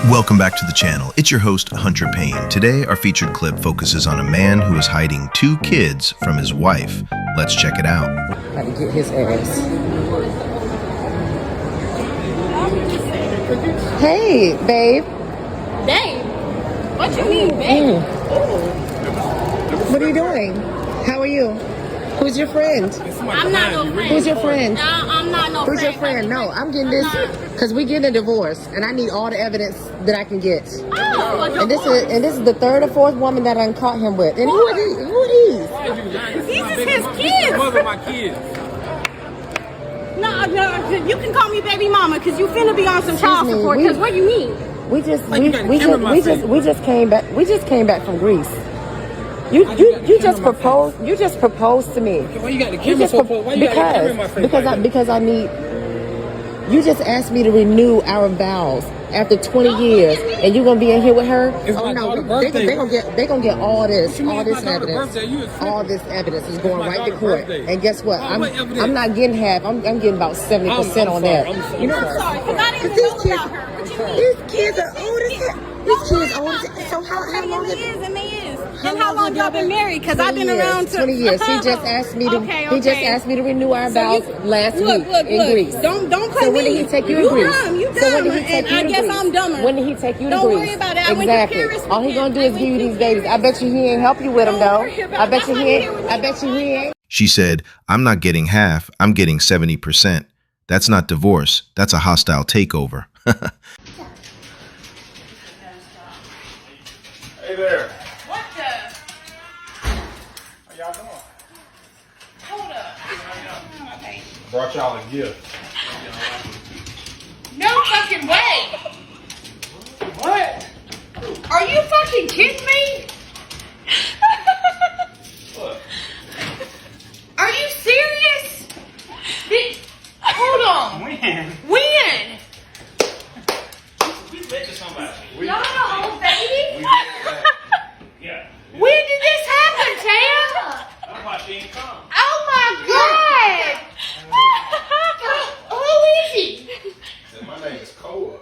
Welcome back to the channel. It's your host, Hunter Payne. Today, our featured clip focuses on a man who is hiding 2 kids from his wife. Let's check it out. Got to get his ass. Hey, babe. Babe? What you mean, babe? What are you doing? How are you? Who's your friend? I'm not no friend. Who's your friend? I'm not no Who's friend. your friend? No, I'm getting this because we getting a divorce, and I need all the evidence that I can get. Oh, And this is the 3rd or 4th woman that I caught him with. And who are these? Who are these? These is his kids. Mother of my kids. No, you can call me baby mama because you finna be on some child me, support. Because what you mean? We just came back. We just came back from Greece. You just proposed. You just proposed to me. Why you got the camera so close? Why you got the camera in my face? Because I need. You just asked me to renew our vows after 20 years, and you're gonna be in here with her. It's Oh my no, daughter's birthday. they gonna get all this daughter's evidence. birthday? You is tripping. All this evidence is going my right to daughter's court. birthday. And guess what? Oh, what evidence? I'm not getting half. I'm getting about 70% on that. I'm You know. Sorry, because I didn't These know kids, about her. What you mean? these kids are old as hell. These kids old as hell. So how long It is is, and they is. How And how long long y'all been married? Because I've been 20 around years, 20 years. He just asked me to. Okay. He just asked me to renew our vows last week in Greece. Don't play So when me. did he take you to Greece? Dumb. You So when dumb. did he take And you I to guess Greece? I'm dumber. When did he take you to Don't Greece? worry about it. I went to Exactly. Paris All he with gonna do him. is give you these babies. I bet you he ain't help you with them though. worry about I it. bet you That's he why ain't. you're here with I me. bet you he ain't. She said, I'm not getting half, I'm getting 70%. That's not divorce, that's a hostile takeover. Hey there. What the? How y'all doing? Hold up. Okay. Brought y'all a gift. No fucking way. What? Are you fucking kidding me? What? Are you serious? Hold on. When? When? We bet to somebody. No, baby. Yeah. When did this happen, Tam? That's why she ain't come. Oh my God. Who is he? My name is Cole.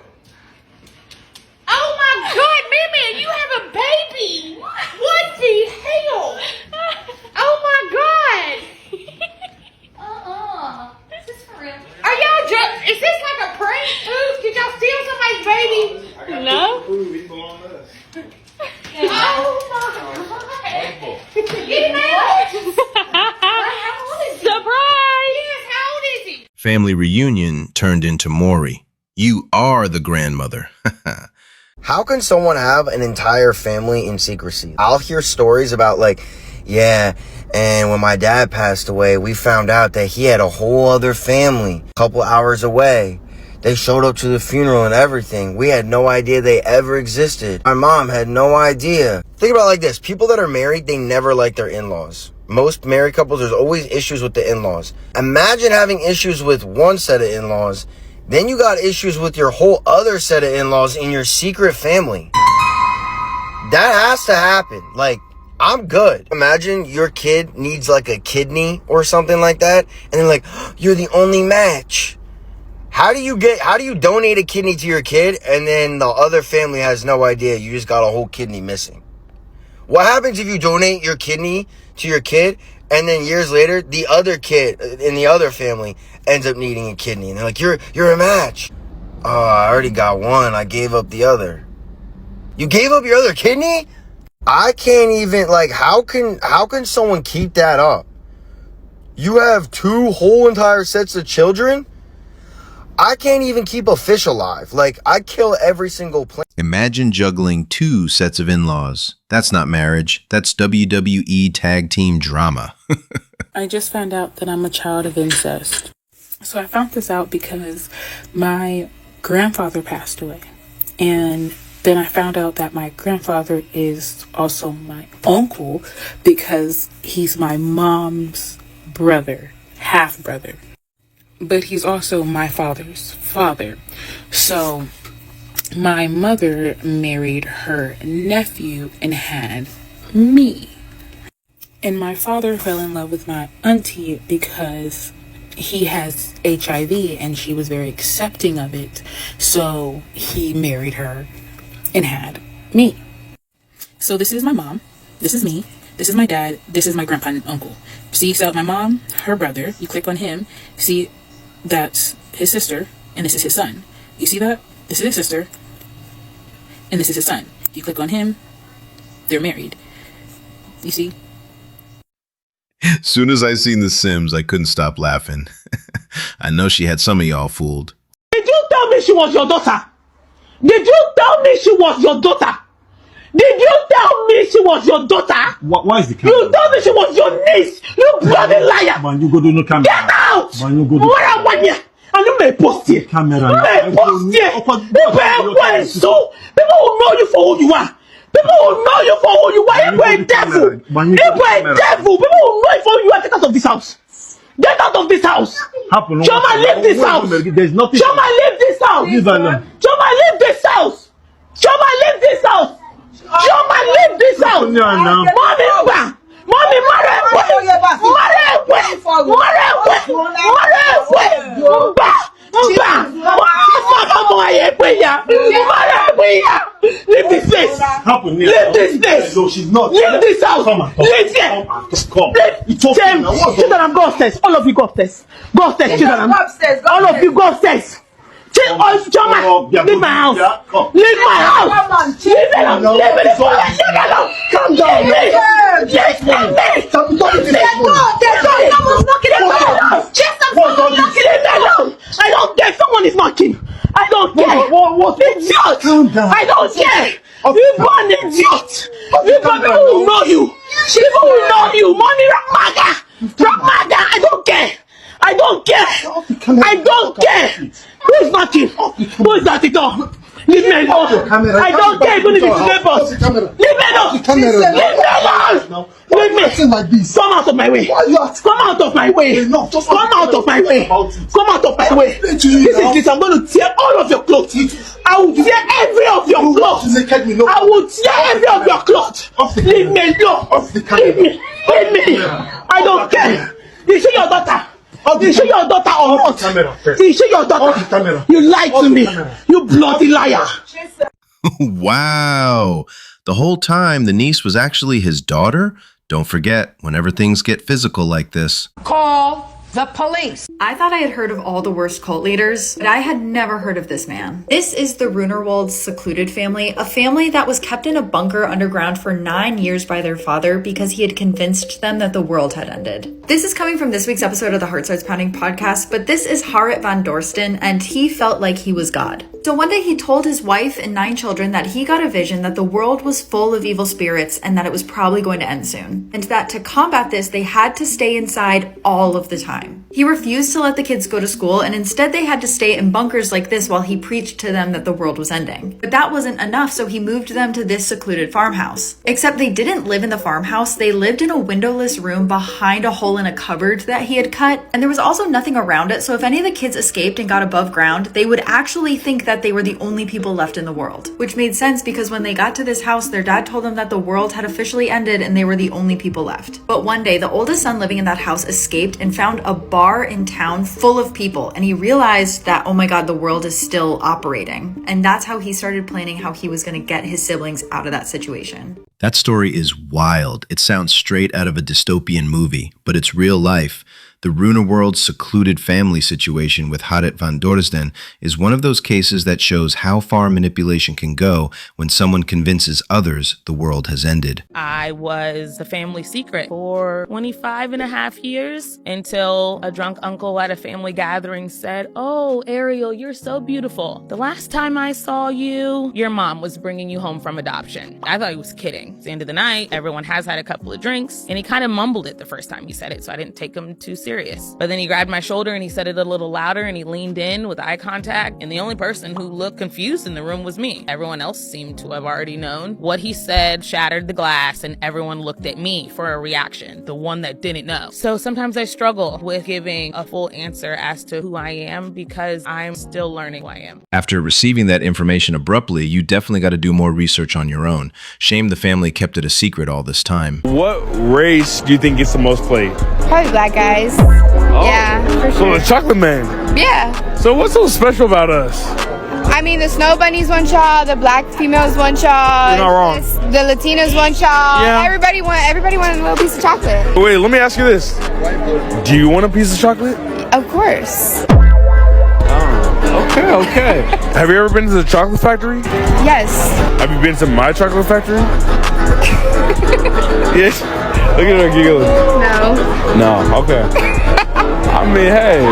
Oh my God, Mimi, you have a baby. What the hell? Oh my God. This is for real. Are y'all just, is this like a prank? Ooh, did y'all steal somebody's baby? I got No. to prove he belong to us. Oh my God. You know? Surprise. Yes, how old is he? Family reunion turned into Maury. You are the grandmother. How can someone have an entire family in secrecy? I'll hear stories about like, yeah, and when my dad passed away, we found out that he had a whole other family a couple hours away. They showed up to the funeral and everything. We had no idea they ever existed. My mom had no idea. Think about it like this. People that are married, they never like their in-laws. Most married couples, there's always issues with the in-laws. Imagine having issues with one set of in-laws. Then you got issues with your whole other set of in-laws in your secret family. That has to happen. Like, I'm good. Imagine your kid needs like a kidney or something like that. And they're like, you're the only match. How do you donate a kidney to your kid and then the other family has no idea you just got a whole kidney missing? What happens if you donate your kidney to your kid and then years later the other kid in the other family ends up needing a kidney and they're like, you're a match. Oh, I already got one. I gave up the other. You gave up your other kidney? I can't even, like, how can someone keep that up? You have 2 whole entire sets of children? I can't even keep a fish alive. Like, I kill every single plant. Imagine juggling 2 sets of in-laws. That's not marriage. That's WWE tag team drama. I just found out that I'm a child of incest. So I found this out because my grandfather passed away. And then I found out that my grandfather is also my uncle because he's my mom's brother, half brother. But he's also my father's father. So my mother married her nephew and had me. And my father fell in love with my auntie because he has HIV and she was very accepting of it. So he married her and had me. So this is my mom, this is me, this is my dad, this is my grandpa and uncle. See, so my mom, her brother, you click on him, see that's his sister, and this is his son. You see that? This is his sister, and this is his son. You click on him, they're married. You see? Soon as I seen The Sims, I couldn't stop laughing. I know she had some of y'all fooled. Did you tell me she was your daughter? Did you tell me she was your daughter? Did you tell me she was your daughter? Why is the camera? You told me she was your niece. You bloody liar. Man, you go do no camera. Get out. Man, you go do what am I here? And you may post here. Camera. You may post here. People will know you for who you are. People will know you for who you are. You are a devil. You are a devil. People will know you for who you are. Get out of this house. Get out of this house. Choma, leave this house. There's nothing. Choma, leave this house. Leave her alone. Choma, leave this house. Choma, leave this house. Choma, leave this house. Mommy, leave this place. Leave this place. No, she's not. Leave this house. Come on. Leave here. Come. Children, go upstairs. All of you go upstairs. Go upstairs, children. All of you go upstairs. Choma, leave my house. Leave my house. Leave it alone. Leave it alone. Calm down. Leave it alone. I don't care. Someone is knocking. I don't care. Idiot. I don't care. You born idiot. People will know you. People will know you. Money, Ramaga. I don't care. I don't care. I don't care. Who is knocking? Who is at the door? Leave me alone. I don't care even if it's neighbors. Leave me alone. Leave me alone. Leave me. Come out of my way. Come out of my way. Come out of my way. Come out of my way. This is this. I'm going to tear all of your clothes. I will tear every of your clothes. I will tear every of your clothes. Leave me alone. Leave me. Leave me. I don't care. Is she your daughter? Is she your daughter or not? Is she your daughter? You lied to me. You bloody liar. Wow. The whole time, the niece was actually his daughter? Don't forget, whenever things get physical like this, Call the police. I thought I had heard of all the worst cult leaders, but I had never heard of this man. This is the Runerwold's secluded family, a family that was kept in a bunker underground for 9 years by their father because he had convinced them that the world had ended. This is coming from this week's episode of the Heart Starts Pounding podcast, but this is Harriet van Dorsten, and he felt like he was God. So one day he told his wife and 9 children that he got a vision that the world was full of evil spirits and that it was probably going to end soon. And that to combat this, they had to stay inside all of the time. He refused to let the kids go to school, and instead they had to stay in bunkers like this while he preached to them that the world was ending. But that wasn't enough, so he moved them to this secluded farmhouse. Except they didn't live in the farmhouse, they lived in a windowless room behind a hole in a cupboard that he had cut, and there was also nothing around it, so if any of the kids escaped and got above ground, they would actually think that they were the only people left in the world. Which made sense because when they got to this house, their dad told them that the world had officially ended and they were the only people left. But one day, the oldest son living in that house escaped and found a bar in town full of people, and he realized that, oh my god, the world is still operating. And that's how he started planning how he was going to get his siblings out of that situation. that story is wild. It sounds straight out of a dystopian movie, but it's real life. The Runerwold's secluded family situation with Harriet van Dorsten is one of those cases that shows how far manipulation can go when someone convinces others the world has ended. I was the family secret for 25 and a half years until a drunk uncle at a family gathering said, "Oh, Ariel, you're so beautiful. The last time I saw you, your mom was bringing you home from adoption." I thought he was kidding. It's the end of the night. Everyone has had a couple of drinks, and he kind of mumbled it the first time he said it, so I didn't take him too seriously. But then he grabbed my shoulder and he said it a little louder and he leaned in with eye contact, and the only person who looked confused in the room was me. Everyone else seemed to have already known. What he said shattered the glass and everyone looked at me for a reaction, the one that didn't know. So sometimes I struggle with giving a full answer as to who I am because I'm still learning who I am. After receiving that information abruptly, you definitely got to do more research on your own. Shame the family kept it a secret all this time. What race do you think gets the most played? Probably black guys. Oh. Yeah, for So sure. the chocolate man. Yeah. So what's so special about us? I mean, the snow bunny's one child, the black female's one child. You're not wrong. The Latina's one child. Yeah. Everybody wanted a little piece of chocolate. Wait, let me ask you this. Do you want a piece of chocolate? Of course. Okay. Have you ever been to the chocolate factory? Yes. Have you been to my chocolate factory? Yes. Look at her giggling. No, okay. I mean, hey,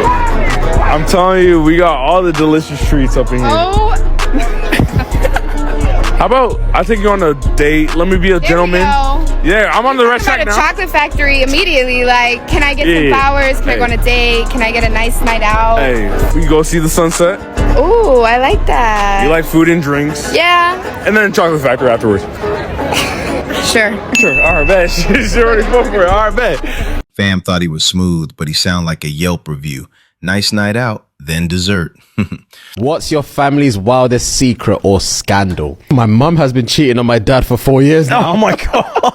I'm telling you, we got all the delicious treats up in here. Oh. How about I take you on a date? Let me be a gentleman. Yeah, I'm on the right track now. Go to chocolate factory immediately. Like, can I get some flowers? Can I go on a date? Can I get a nice night out? Hey, we can go see the sunset. Ooh, I like that. You like food and drinks? Yeah. And then chocolate factory afterwards. Sure. All right, bet. She's already spoke for it. All right, bet. Fam thought he was smooth, but he sounded like a Yelp review. Nice night out, then dessert. What's your family's wildest secret or scandal? My mum has been cheating on my dad for 4 years now. Oh my God.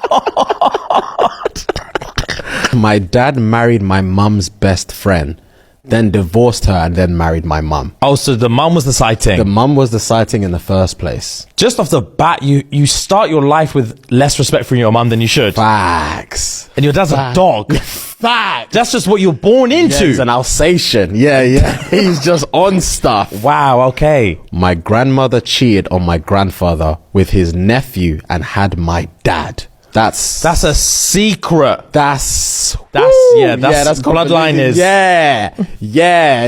My dad married my mum's best friend, then divorced her and then married my mum. Oh, so the mum was the sighting. The mum was the sighting in the first place. Just off the bat, you start your life with less respect for your mum than you should. Facts. And your dad's a dog. Facts. That's just what you're born into. Yeah, he's an Alsatian. Yeah. He's just on stuff. Wow, okay. My grandmother cheated on my grandfather with his nephew and had my dad. That's a secret. That's bloodline is. Yeah.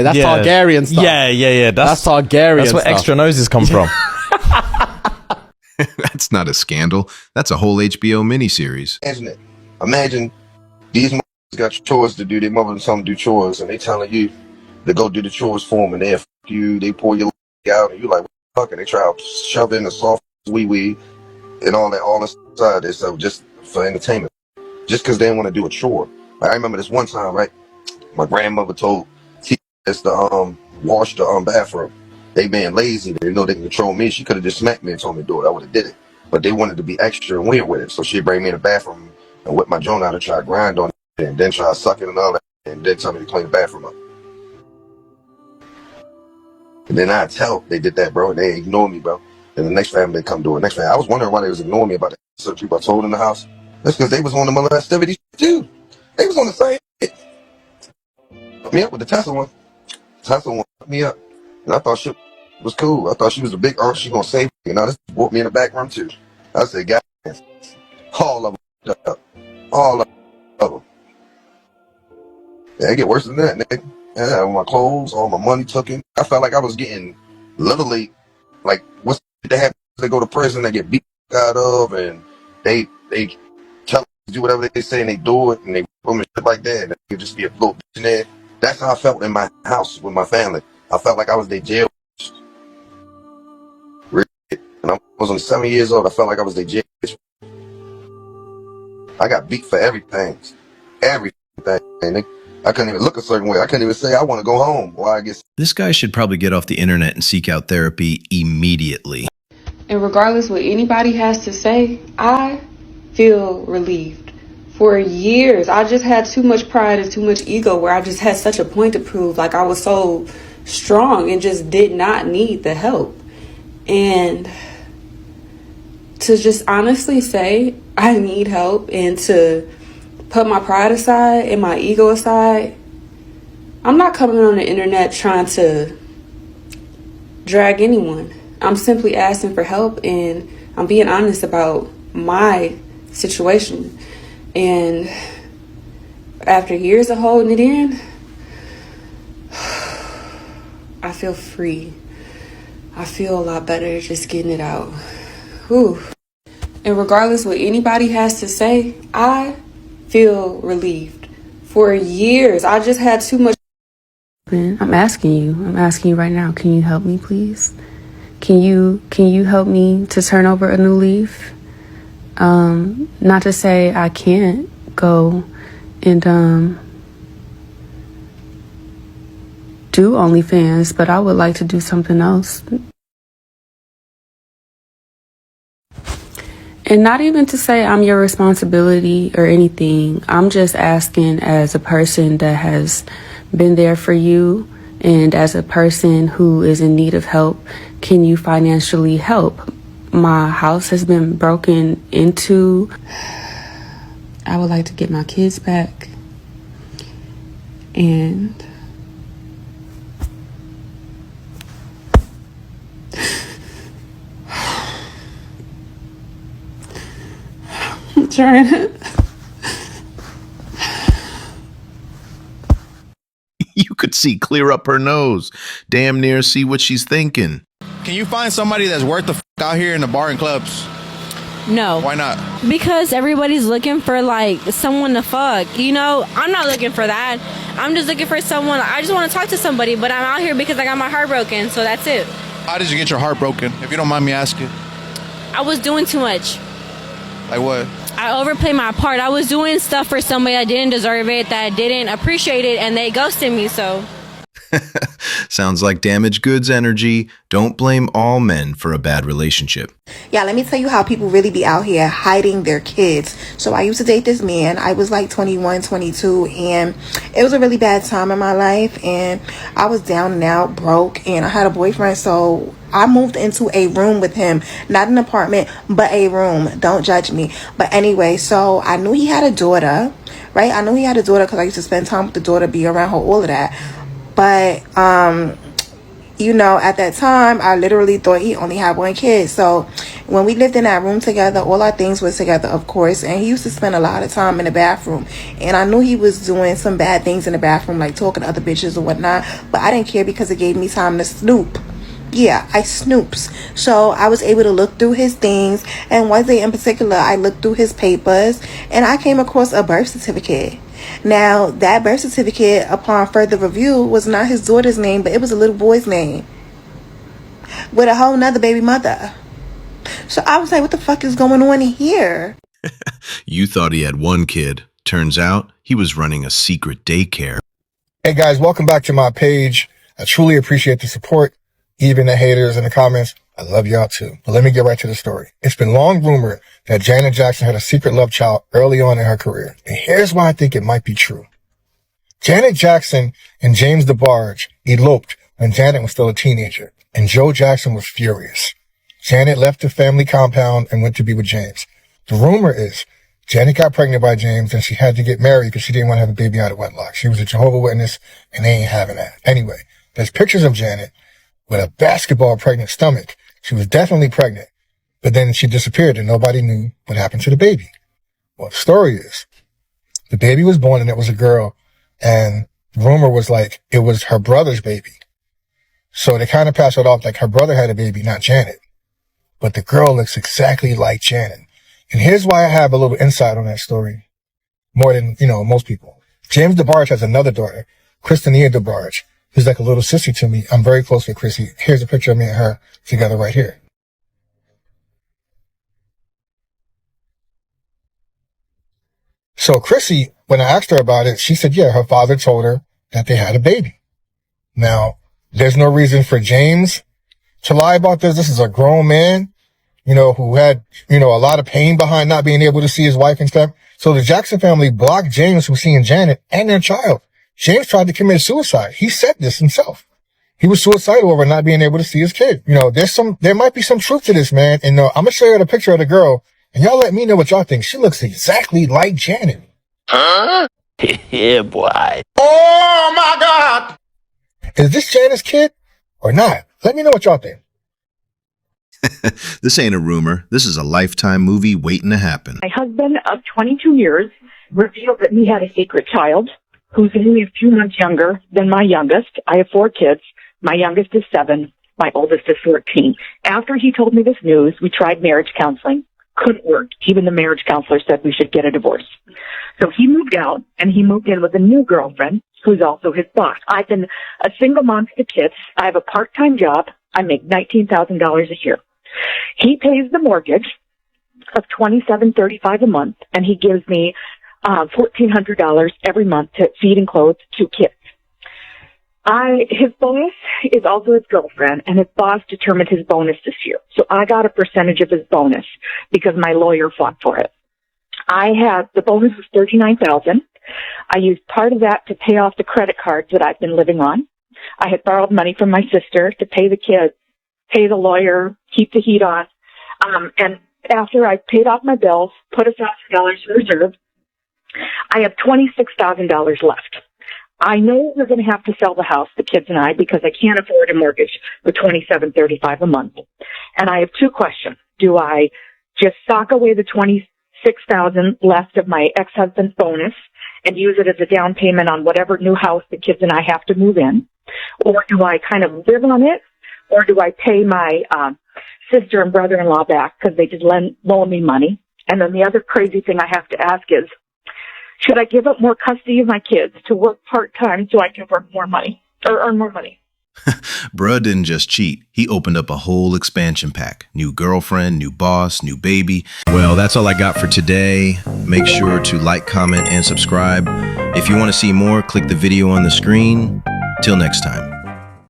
That's Targaryen stuff. Yeah. That's Targaryen. That's where stuff. extra noses come from. That's not a scandal. That's a whole HBO miniseries. Imagine it. Imagine these mothers got chores to do. Their mother and some do chores, and they telling you to go do the chores for them, and they f you. They pour your out, and you like, what the fuck? And they try to shove in the soft wee and all inside there, so just for entertainment, just because they didn't want to do a chore. Like, I remember this one time, right? My grandmother told us to wash the bathroom. They being lazy, they know they can control me. She could have just smacked me and told me to do it. I would have did it, but they wanted to be extra and weird with it, so she'd bring me in the bathroom and whip my joint out and try to grind on it, and then try to suck it and all that, and then tell me to clean the bathroom up. And then I tell they did that, bro, and they ignored me, bro. And the next family come do it. Next family, I was wondering why they was ignoring me about that. Certain people I told in the house. That's because they was on the molestivity too. They was on the same shit. Put me up with the Tesla one. Tesla one put me up. And I thought shit was cool. I thought she was a big aunt. She gonna save me. And now this brought me in the back room too. I said, God, all of them up. All of them. Yeah, it get worse than that, nigga. Yeah, all my clothes, all my money taken. I felt like I was getting literally, like, what's they have to go to prison, they get beat out of, and they tell them to do whatever they say, and they do it, and they boom and shit like that, and they just be a little bitch in there. That's how I felt in my house with my family. I felt like I was their jail. And I was only 7 years old. I felt like I was their jail. I got beat for everything. Everything. I couldn't even look a certain way. I couldn't even say I want to go home. Well, I guess This guy should probably get off the internet and seek out therapy immediately. And regardless what anybody has to say, I feel relieved. For years, I just had too much pride and too much ego where I just had such a point to prove. Like I was so strong and just did not need the help. And to just honestly say I need help and to put my pride aside and my ego aside, I'm not coming on the internet trying to drag anyone. I'm simply asking for help, and I'm being honest about my situation. And after years of holding it in, I feel free. I feel a lot better just getting it out. Whew. And regardless what anybody has to say, I feel relieved. For years, I just had too much. I'm asking you right now, can you help me, please? Can you help me to turn over a new leaf? Not to say I can't go and do OnlyFans, but I would like to do something else. And not even to say I'm your responsibility or anything. I'm just asking as a person that has been there for you And as a person who is in need of help, can you financially help? My house has been broken into. I would like to get my kids back. And I'm trying to. You could see clear up her nose. Damn near see what she's thinking. Can you find somebody that's worth the out here in the bar and clubs? No. Why not? Because everybody's looking for like someone to fuck. You know, I'm not looking for that. I'm just looking for someone. I just want to talk to somebody, but I'm out here because I got my heart broken, so that's it. How did you get your heart broken, if you don't mind me asking? I was doing too much. Like what? I overplayed my part. I was doing stuff for somebody that didn't deserve it, that didn't appreciate it, and they ghosted me, so. Sounds like damaged goods energy. Don't blame all men for a bad relationship. Yeah, let me tell you how people really be out here hiding their kids. So I used to date this man. I was like 21, 22, and it was a really bad time in my life, and I was down and out, broke, and I had a boyfriend, so I moved into a room with him. Not an apartment, but a room. Don't judge me. But anyway, so I knew he had a daughter, right? I knew he had a daughter because I used to spend time with the daughter, be around her, all of that. But, you know, at that time, I literally thought he only had one kid. So when we lived in that room together, all our things was together, of course. And he used to spend a lot of time in the bathroom. And I knew he was doing some bad things in the bathroom, like talking to other bitches or whatnot. But I didn't care because it gave me time to snoop. Yeah, I snoops. So I was able to look through his things. And one day in particular, I looked through his papers. And I came across a birth certificate. Now, that birth certificate, upon further review, was not his daughter's name, but it was a little boy's name with a whole nother baby mother. So I was like, what the fuck is going on here? You thought he had one kid. Turns out he was running a secret daycare. Hey guys, welcome back to my page. I truly appreciate the support, even the haters in the comments. I love y'all too. But let me get right to the story. It's been long rumored that Janet Jackson had a secret love child early on in her career. And here's why I think it might be true. Janet Jackson and James DeBarge eloped when Janet was still a teenager, and Joe Jackson was furious. Janet left the family compound and went to be with James. The rumor is Janet got pregnant by James and she had to get married because she didn't want to have a baby out of wedlock. She was a Jehovah's Witness and they ain't having that. Anyway, there's pictures of Janet with a basketball pregnant stomach. She was definitely pregnant, but then she disappeared and nobody knew what happened to the baby. Well, the story is the baby was born and it was a girl, and the rumor was like it was her brother's baby. So they kind of passed it off like her brother had a baby, not Janet. But the girl looks exactly like Janet. And here's why I have a little insight on that story, more than, most people. James DeBarge has another daughter, Christina DeBarge, who's like a little sister to me. I'm very close with Chrissy. Here's a picture of me and her together right here. So Chrissy, when I asked her about it, she said, yeah, her father told her that they had a baby. Now, there's no reason for James to lie about this. This is a grown man, who had, a lot of pain behind not being able to see his wife and stuff. So the Jackson family blocked James from seeing Janet and their child. James tried to commit suicide. He said this himself. He was suicidal over not being able to see his kid. There might be some truth to this, man. And I'm going to show you the picture of the girl and y'all let me know what y'all think. She looks exactly like Janet. Huh? Yeah, boy. Oh my God. Is this Janet's kid or not? Let me know what y'all think. This ain't a rumor. This is a Lifetime movie waiting to happen. My husband of 22 years revealed that he had a secret child who's only a few months younger than my youngest. I have 4 kids. My youngest is 7. My oldest is 14. After he told me this news, we tried marriage counseling. Couldn't work. Even the marriage counselor said we should get a divorce. So he moved out and he moved in with a new girlfriend who's also his boss. I've been a single mom to kids. I have a part-time job. I make $19,000 a year. He pays the mortgage of $2,735 a month, and he gives me $1,400 every month to feed and clothe 2 kids. His bonus is also his girlfriend, and his boss determined his bonus this year. So I got a percentage of his bonus because my lawyer fought for it. The bonus was $39,000. I used part of that to pay off the credit cards that I've been living on. I had borrowed money from my sister to pay the kids, pay the lawyer, keep the heat on. And after I paid off my bills, put $1,000 in reserve, I have $26,000 left. I know we're going to have to sell the house, the kids and I, because I can't afford a mortgage for $27.35 a month. And I have two questions. Do I just sock away the $26,000 left of my ex-husband's bonus and use it as a down payment on whatever new house the kids and I have to move in? Or do I kind of live on it? Or do I pay my sister and brother-in-law back because they did loan me money? And then the other crazy thing I have to ask is, should I give up more custody of my kids to work part-time so I can work more money or earn more money? Bruh didn't just cheat. He opened up a whole expansion pack. New girlfriend, new boss, new baby. Well, that's all I got for today. Make sure to like, comment, and subscribe. If you want to see more, click the video on the screen. Till next time.